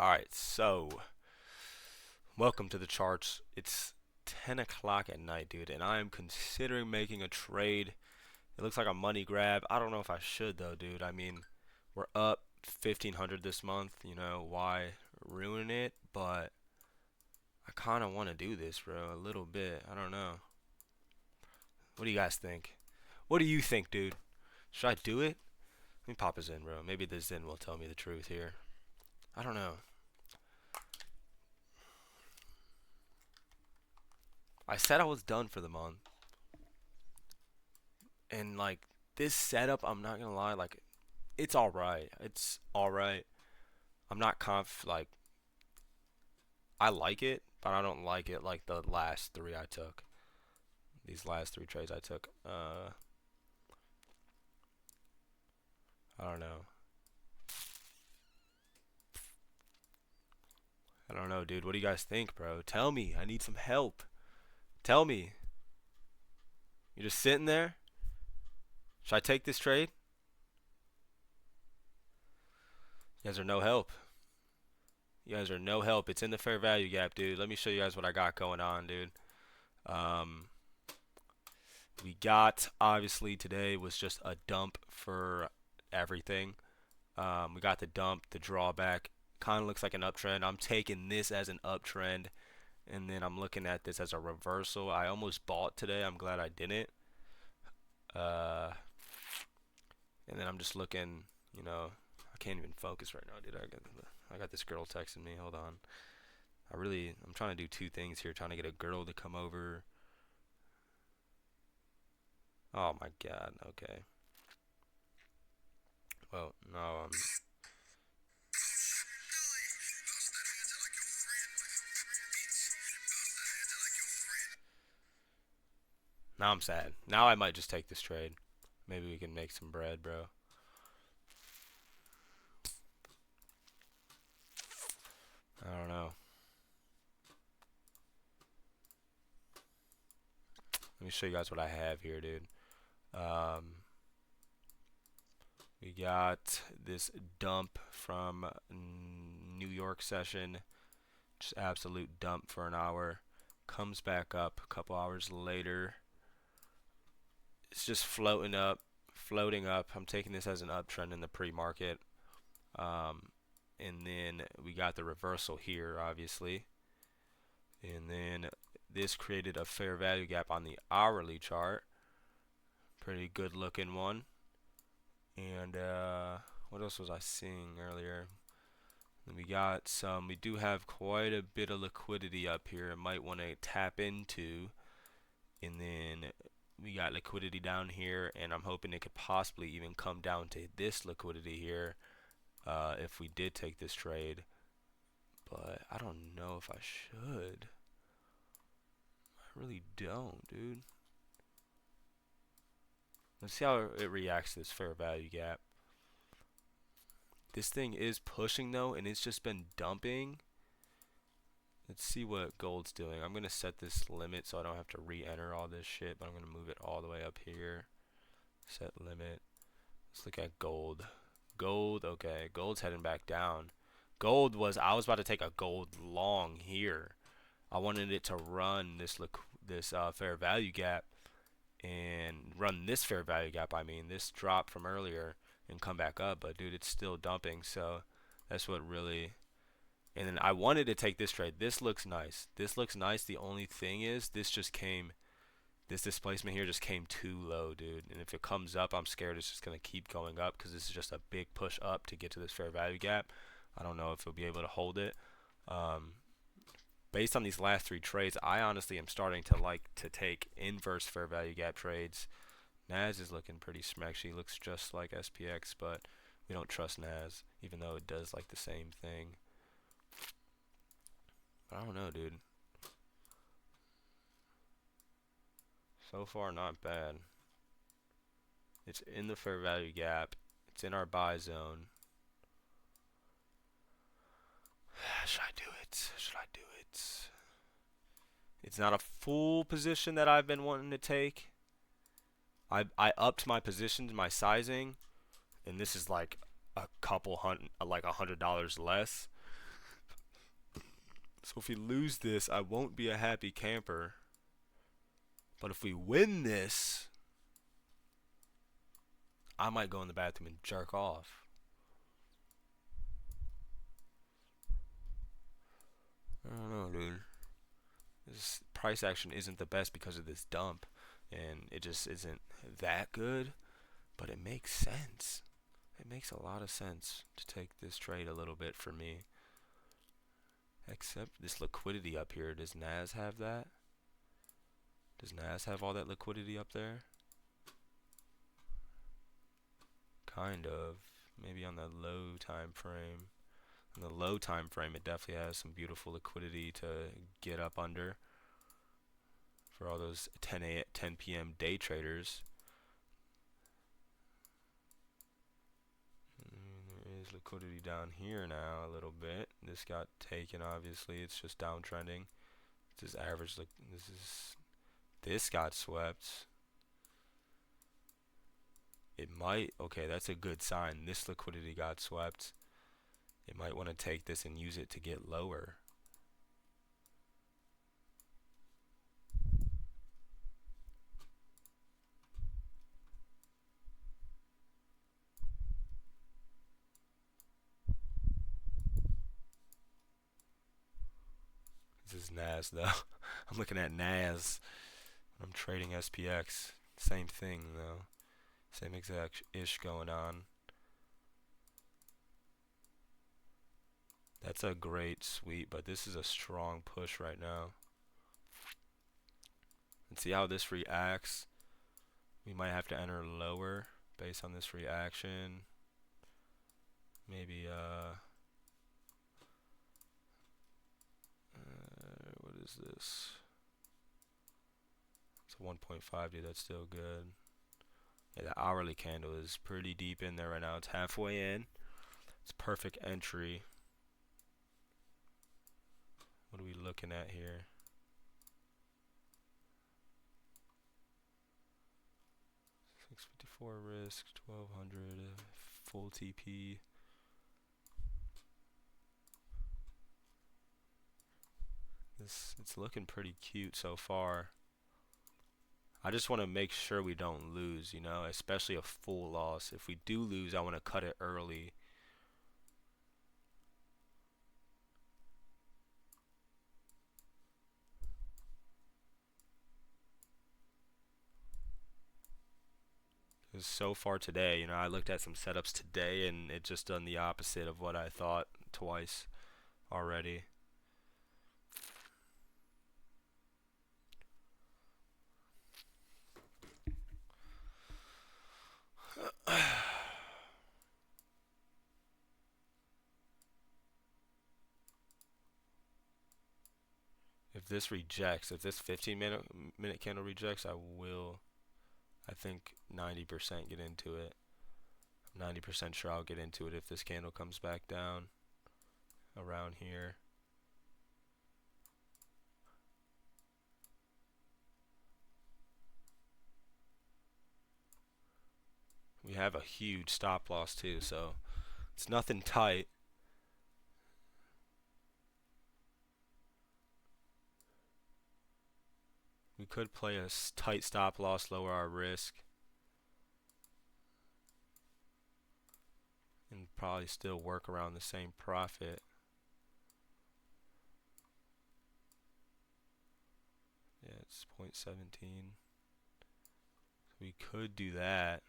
Alright, so welcome to the charts. It's 10 o'clock at night, dude, and I am considering making a trade. It looks like a money grab. I don't know if I should, though, dude. I mean, we're up 1500 this month. Why ruin it? But I kind of want to do this, bro, a little bit. I don't know. What do you guys think? What do you think, dude? Should I do it? Let me pop his in, bro. Maybe the Zen will tell me the truth here. I don't know. I said I was done for the month. And like this setup, I'm not gonna lie, like it's all right. It's all right. I'm not like I like it, but I don't like it like the last three I took. These last three trades I took. I don't know. I don't know, dude. What do you guys think, bro? Tell me. I need some help. Tell me. You're just sitting there? Should I take this trade? You guys are no help. You guys are no help. It's in the fair value gap, dude. Let me show you guys what I got going on, dude. Um, we got, obviously, today was just a dump for everything. We got the dump, the drawback. Kind of looks like an uptrend. I'm taking this as an uptrend, and then I'm looking at this as a reversal. I almost bought today. I'm glad I didn't. Uh, and then I'm just looking, I can't even focus right now, dude. I got this girl texting me. Hold on. I'm trying to do two things here. Trying to get a girl to come over. Oh my God. Okay. Well, no. Now I'm sad. Now I might just take this trade. Maybe we can make some bread, bro. I don't know. Let me show you guys what I have here, dude. We got this dump from New York session. Just absolute dump for an hour. Comes back up a couple hours later. It's just floating up, floating up. I'm taking this as an uptrend in the pre-market. And then we got the reversal here, obviously. And then this created a fair value gap on the hourly chart. Pretty good looking one. And what else was I seeing earlier? And we do have quite a bit of liquidity up here. I might want to tap into. And then we got liquidity down here, and I'm hoping it could possibly even come down to this liquidity here if we did take this trade. But I don't know if I should. I really don't, dude. Let's see how it reacts to this fair value gap. This thing is pushing though, and it's just been dumping. Let's see what gold's doing. I'm going to set this limit so I don't have to re-enter all this shit, but I'm going to move it all the way up here. Set limit. Let's look at gold. Gold, okay. Gold's heading back down. I was about to take a gold long here. I wanted it to run this fair value gap and run this fair value gap. I mean, this drop from earlier and come back up, but dude, it's still dumping. So that's what really. And then I wanted to take this trade. This looks nice. This looks nice. The only thing is, this displacement here just came too low, dude. And if it comes up, I'm scared it's just going to keep going up because this is just a big push up to get to this fair value gap. I don't know if it'll be able to hold it. Based on these last three trades, I honestly am starting to like to take inverse fair value gap trades. Nas is looking pretty smacky. Looks just like SPX, but we don't trust Nas, even though it does like the same thing. I don't know, dude. So far, not bad. It's in the fair value gap. It's in our buy zone. Should I do it? Should I do it? It's not a full position that I've been wanting to take. I upped my positions, my sizing, and this is like a couple hundred, like $100 less. So if we lose this, I won't be a happy camper. But if we win this, I might go in the bathroom and jerk off. I don't know, dude. This price action isn't the best because of this dump, and it just isn't that good, but it makes sense. It makes a lot of sense to take this trade a little bit for me. Except this liquidity up here. Does Nas have that? Does Nas have all that liquidity up there? Kind of. Maybe on the low time frame. On the low time frame, it definitely has some beautiful liquidity to get up under for all those 10 p.m. day traders. There is liquidity down here now a little bit. This got taken, obviously. It's just downtrending. This is average. Like this got swept. It might. Okay, that's a good sign. This liquidity got swept. It might want to take this and use it to get lower. This is NAS though. I'm looking at NAS when I'm trading SPX. Same thing though. Same exact ish going on. That's a great sweep, but this is a strong push right now. Let's see how this reacts. We might have to enter lower based on this reaction. Maybe what is this? It's a 1.5, dude. That's still good. Yeah, the hourly candle is pretty deep in there right now. It's halfway in. It's perfect entry. What are we looking at here? $654 risk, 1200 full TP. It's looking pretty cute so far. I just want to make sure we don't lose, you know, especially a full loss. If we do lose, I want to cut it early. Because so far today, you know, I looked at some setups today and it just done the opposite of what I thought twice already. If this rejects, if this 15-minute candle rejects, I think 90% get into it. I'm 90% sure I'll get into it if this candle comes back down around here. We have a huge stop loss too, so it's nothing tight. We could play a tight stop loss, lower our risk, and probably still work around the same profit. Yeah, it's 0.17. We could do that.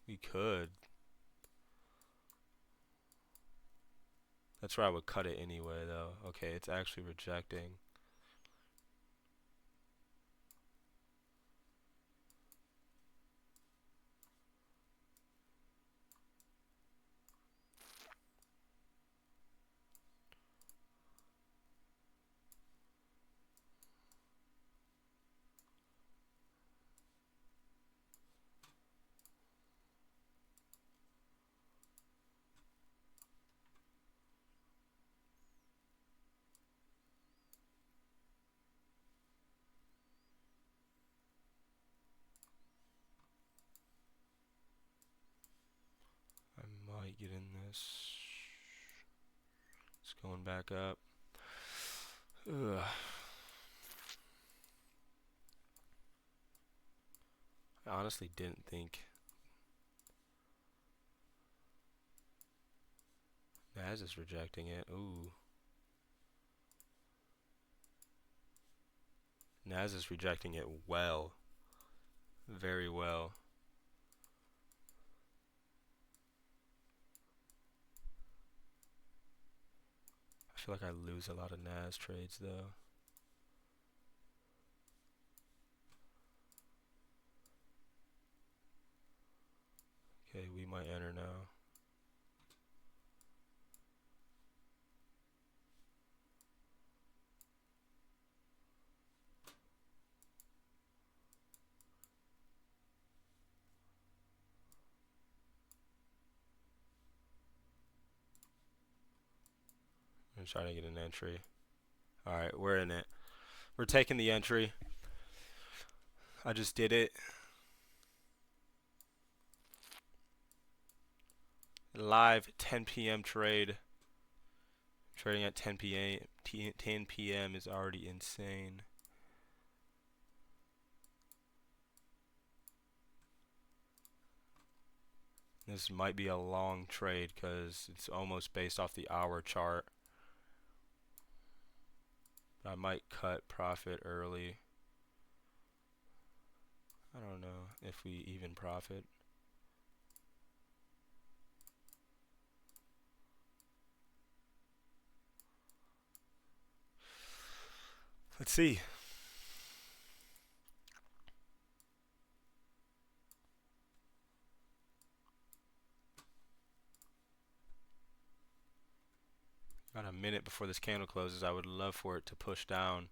We could. That's where I would cut it anyway, though. Okay, it's actually rejecting. I might get in this. It's going back up. Ugh. I honestly didn't think Naz is rejecting it. Ooh. Naz is rejecting it well. Very well. I feel like I lose a lot of Naz trades though. Okay, we might enter now. I'm trying to get an entry. Alright, we're in it. We're taking the entry. I just did it. Live 10 p.m. trade. Trading at 10 p.m. is already insane. This might be a long trade because it's almost based off the hour chart. I might cut profit early. I don't know if we even profit. Let's see. Got a minute before this candle closes. I would love for it to push down.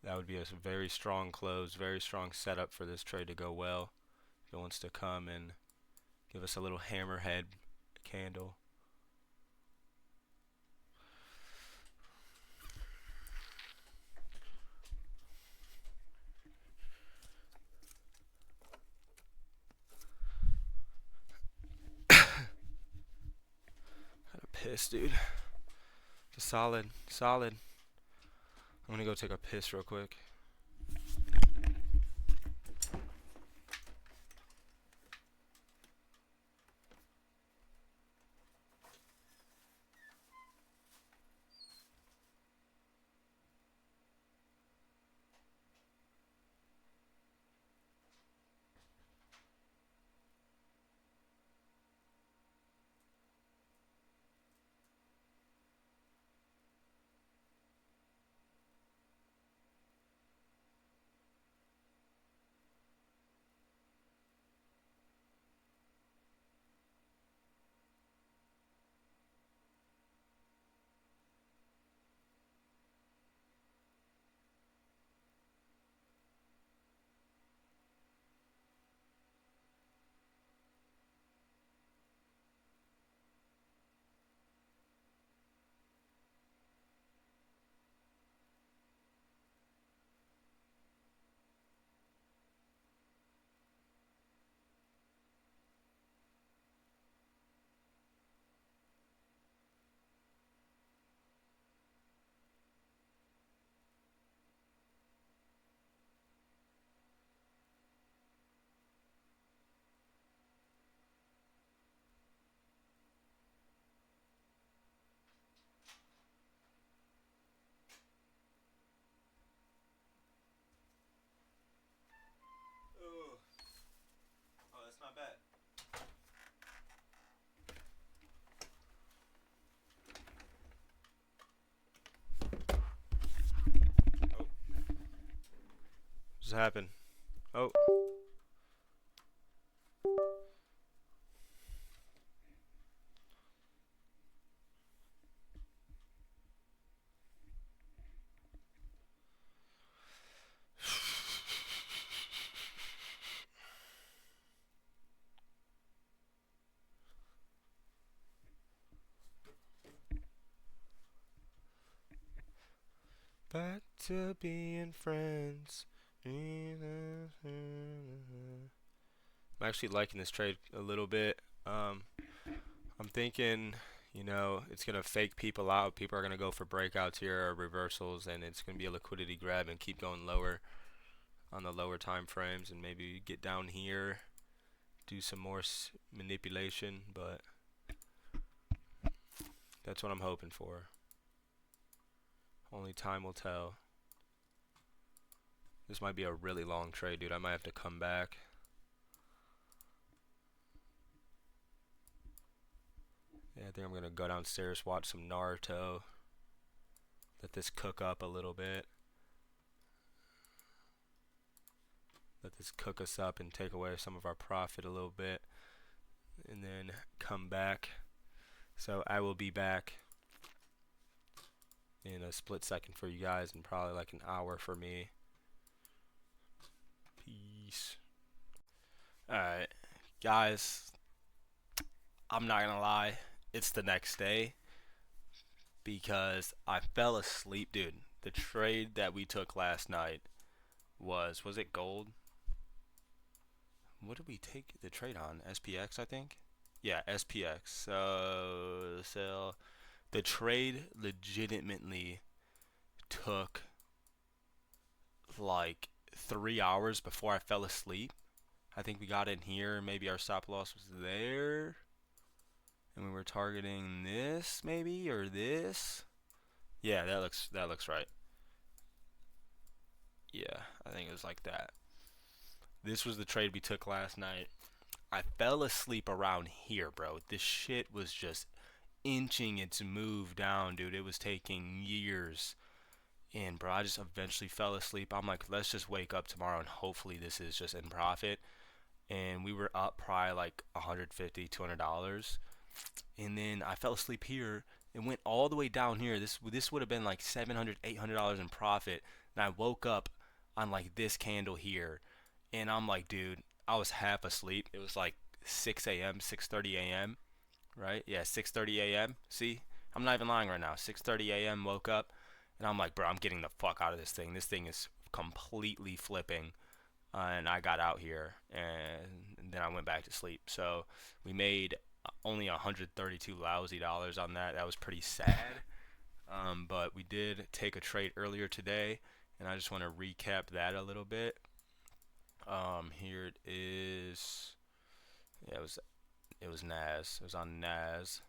That would be a very strong close, very strong setup for this trade to go well. If it wants to come and give us a little hammerhead candle. Kinda pissed, dude. Just solid. I'm gonna go take a piss real quick. Oh, that's not bad. Oh. What's happened? Oh. Back to being friends. I'm actually liking this trade a little bit. I'm thinking You know, it's gonna fake people out. People are gonna go for breakouts here or reversals, and it's gonna be a liquidity grab and keep going lower on the lower time frames, and maybe get down here, do some more manipulation. But that's what I'm hoping for. Only time will tell. This might be a really long trade, dude. I might have to come back. Yeah, I think I'm gonna go downstairs, watch some Naruto. Let this cook up a little bit. Let this cook us up and take away some of our profit a little bit. And then come back. So I will be back in a split second for you guys and probably like an hour for me. Peace. Alright, guys, I'm not gonna lie, it's the next day because I fell asleep, dude. The trade that we took last night was it gold? What did we take the trade on? SPX, I think? Yeah, SPX. So the trade legitimately took like 3 hours before I fell asleep. I think we got in here, maybe our stop loss was there, and we were targeting this maybe, or this. Yeah, that looks right. Yeah, I think it was like that. This was the trade we took last night. I fell asleep around here, bro. This shit was just inching its move down, dude. It was taking years. And bro, I just eventually fell asleep. I'm like, let's just wake up tomorrow and hopefully this is just in profit. And we were up probably like $150, $200. And then I fell asleep here and went all the way down here. This would have been like $700, $800 in profit. And I woke up on like this candle here. And I'm like, dude, I was half asleep. It was like 6 a.m., 6:30 a.m., right? Yeah, 6:30 a.m. See? I'm not even lying right now. 6:30 a.m. woke up and I'm like, bro, I'm getting the fuck out of this thing. This thing is completely flipping. And I got out here and then I went back to sleep. So we made only 132 lousy dollars on that. That was pretty sad. But we did take a trade earlier today, and I just want to recap that a little bit. Here it is. Yeah, it was NAS. It was on NAS.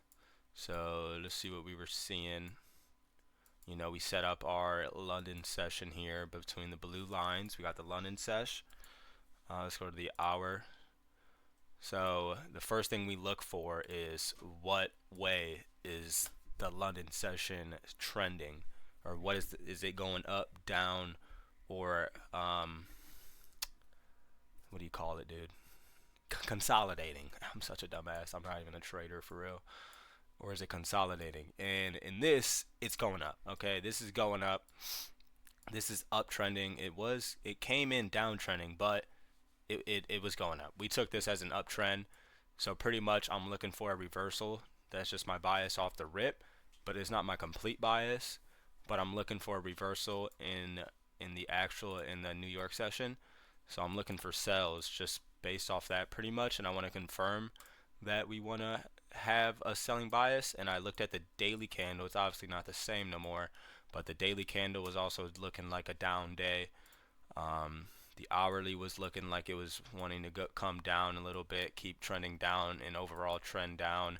So let's see what we were seeing. You know, we set up our London session here between the blue lines. We got the London sesh. Let's go to the hour. So the first thing we look for is what way is the London session trending, or what is it going up, down, or what do you call it, dude? Consolidating. I'm such a dumbass. I'm not even a trader for real. Or is it consolidating? And in this, it's going up. Okay, this is going up. This is uptrending. It came in downtrending, but it was going up. We took this as an uptrend, so pretty much I'm looking for a reversal. That's just my bias off the rip, but it's not my complete bias. But I'm looking for a reversal in the New York session. So I'm looking for sells just based off that pretty much, and I want to confirm that we want to have a selling bias. And I looked at the daily candle. It's obviously not the same no more, but the daily candle was also looking like a down day. The hourly was looking like it was wanting to come down a little bit, keep trending down, and overall trend down.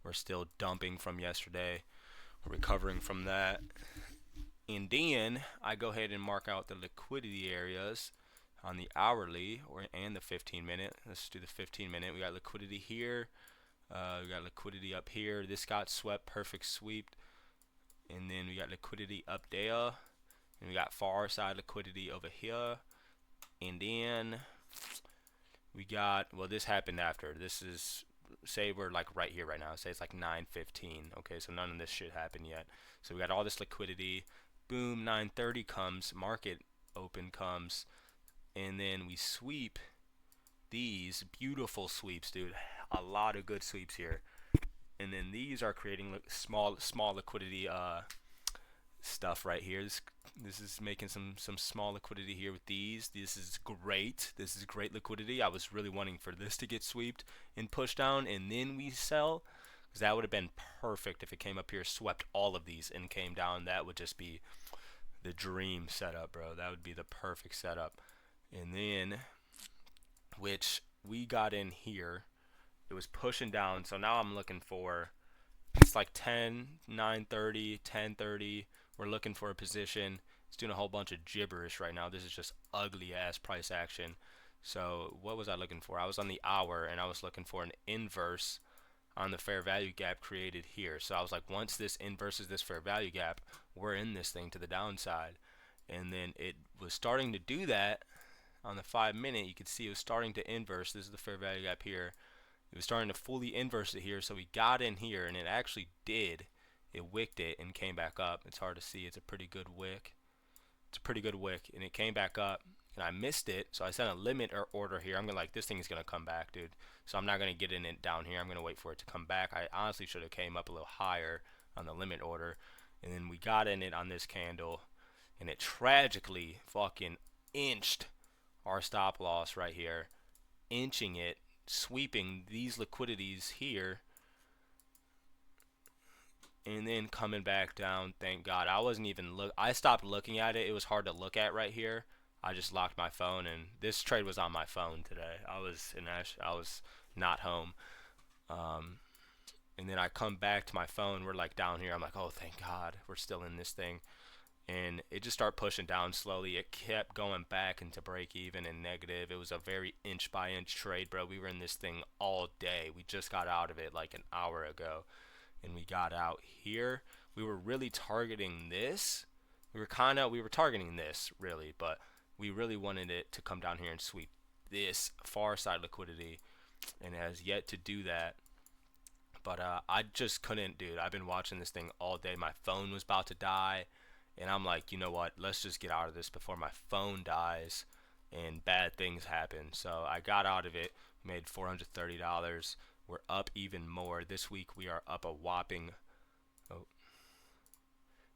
We're still dumping from yesterday. We're recovering from that. And then I go ahead and mark out the liquidity areas on the hourly and the 15-minute. Let's do the 15-minute. We got liquidity here. We got liquidity up here. This got swept, perfect sweep. And then we got liquidity up there. And we got far side liquidity over here. And then we got, well, this happened after. This is, say we're like right here right now. Say it's like 9:15. Okay, so none of this shit happened yet. So we got all this liquidity. Boom, 9:30 comes, market open comes, and then we sweep these beautiful sweeps, dude. A lot of good sweeps here. And then these are creating small liquidity stuff right here. This is making some small liquidity here with these. This is great. This is great liquidity. I was really wanting for this to get swept and pushed down, and then we sell, because that would have been perfect if it came up here, swept all of these, and came down. That would just be the dream setup, bro. That would be the perfect setup. And then, which we got in here, it was pushing down. So now I'm looking for, it's like 10, 9:30, 10:30. We're looking for a position. It's doing a whole bunch of gibberish right now. This is just ugly ass price action. So what was I looking for? I was on the hour and I was looking for an inverse on the fair value gap created here. So I was like, once this inverses this fair value gap, we're in this thing to the downside. And then it was starting to do that on the 5-minute. You could see it was starting to inverse. This is the fair value gap here. It was starting to fully inverse it here. So we got in here and it actually did. It wicked it and came back up. It's hard to see. It's a pretty good wick. It's a pretty good wick. And it came back up and I missed it. So I sent a limit order here. I'm gonna like, this thing is gonna come back, dude. So I'm not gonna get in it down here. I'm gonna wait for it to come back. I honestly should have came up a little higher on the limit order. And then we got in it on this candle and it tragically fucking inched our stop loss right here, inching it, sweeping these liquidities here, and then coming back down. Thank God. I wasn't even I stopped looking at it. It was hard to look at right here. I just locked my phone, and this trade was on my phone today. I was not home. And then I come back to my phone. We're like down here. I'm like, oh, thank God, we're still in this thing. And it just started pushing down slowly. It kept going back into break even and negative. It was a very inch by inch trade, bro. We were in this thing all day. We just got out of it like an hour ago, and we got out here. We were really targeting this. We were targeting this really, but we really wanted it to come down here and sweep this far side liquidity, and it has yet to do that. But I just couldn't, dude. I've been watching this thing all day. My phone was about to die. And I'm like, you know what? Let's just get out of this before my phone dies and bad things happen. So I got out of it, made $430. We're up even more. This week we are up a whopping,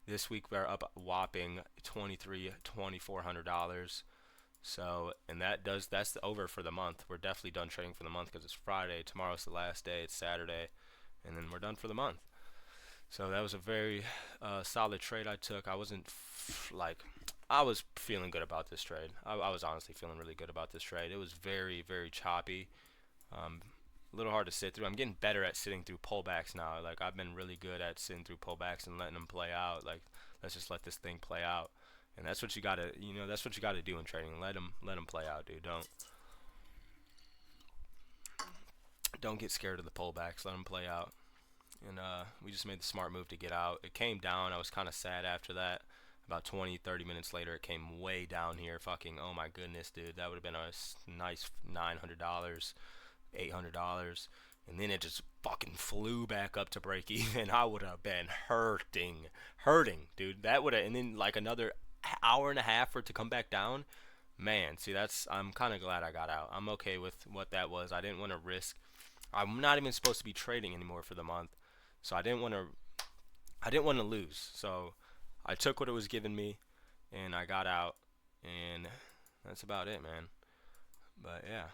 this week we are up a whopping $2,400. So, and that's the over for the month. We're definitely done trading for the month because it's Friday. Tomorrow's the last day. It's Saturday. And then we're done for the month. So that was a very solid trade I took. I wasn't I was feeling good about this trade. I was honestly feeling really good about this trade. It was very, very choppy. A little hard to sit through. I'm getting better at sitting through pullbacks now. Like, I've been really good at sitting through pullbacks and letting them play out. Like, let's just let this thing play out. And that's what you gotta, that's what you gotta do in trading. Let them play out, dude. Don't get scared of the pullbacks. Let them play out. And we just made the smart move to get out. It came down. I was kind of sad after that. About 20-30 minutes later, it came way down here. Fucking, oh my goodness, dude. That would have been a nice $900, $800. And then it just fucking flew back up to break even. I would have been hurting, dude. That would have, and then like another hour and a half for it to come back down. Man, see, I'm kind of glad I got out. I'm okay with what that was. I didn't want to risk. I'm not even supposed to be trading anymore for the month. So I didn't want to lose. So I took what it was giving me and I got out, and that's about it, man. But yeah,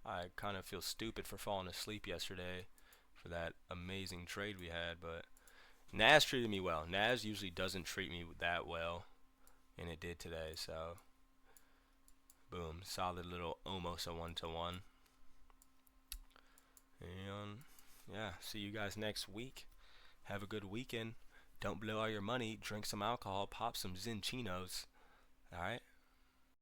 I kind of feel stupid for falling asleep yesterday for that amazing trade we had, but Naz treated me well. Naz usually doesn't treat me that well, and it did today. So boom, solid little almost a 1-to-1. And yeah, see you guys next week. Have a good weekend. Don't blow all your money. Drink some alcohol. Pop some Zinchinos. Alright?